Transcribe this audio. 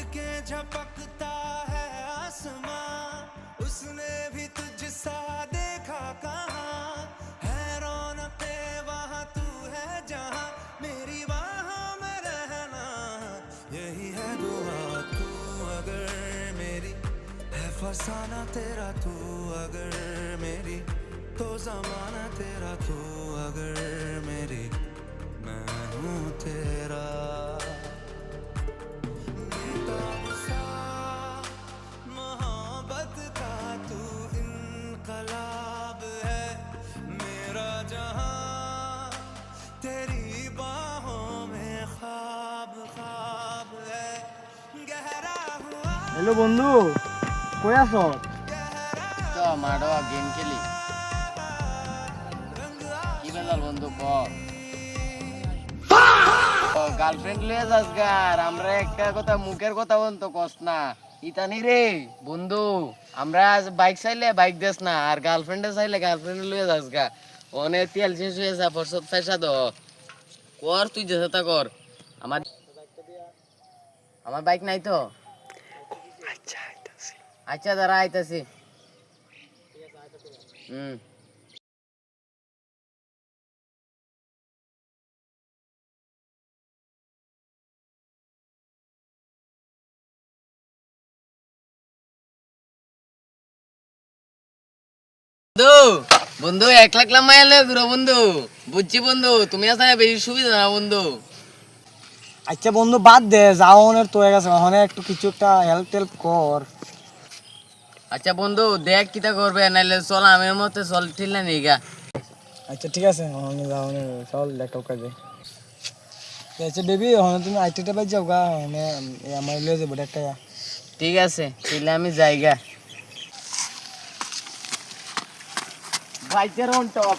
के झपकता है आसमां, उसने भी तुझसा देखा कहाँ, है रौनके वहाँ तू है जहाँ, मेरी बाहों में रहना यही है दुआ। तू अगर मेरी है फसाना तेरा, तू अगर मेरी तो जमाना तेरा, तू अगर मेरी मैं हूँ तेरा। बेताब सा मोहब्बत का तू इनकलाब है, मेरा जहां तेरी बाहों में ख्वाब ख्वाब है, गहरा हुआ। হ্যালো বন্ধু, কই আছো? তো মারো গেম খেলি। কি বেলাল বন্ধু ক গার্লফ্রেন্ড লয়ে যাস গা, আর আমরা একটা কথা মুখের কথা বলতো কস না ইতানি রে বন্ধু। আমরা বাইক চাইলে বাইক দেস না, আর গার্লফ্রেন্ডে চাইলে গার্লফ্রেন্ড লয়ে যাস গা। অনেক তেল শেষ হয়ে যা ফরসত পয়সা দ কর, তুই যেটা কর। আমার আমার বাইক নাই তো। আচ্ছা দাঁড়া আইতাছি। বন্ধু বন্ধু 1 লাখ মাইয়া লয়ে ঘুরো বন্ধু, বুঝছি বন্ধু, তুমি আসলে বেশি সুবিধা না বন্ধু। আচ্ছা বন্ধু বাদ দে, যাও অনেক তো হয়ে গেছে, ওখানে একটু কিছু একটা হেল্প টেল্প কর। আচ্ছা বন্ধু দেখ কিটা করবে, নাইলে চল আমের মতে চল, ঠিক না নিগা। আচ্ছা ঠিক আছে, ওখানে যাও, চল ল্যাপটপ কাজে। আচ্ছা বেবি, ওখানে তুমি আইটিটা বাজ যাও গা, ওখানে আমার লিয়ে যাবো একটা। ঠিক আছে তাহলে আমি যাইগা। বাইকের অন টপ।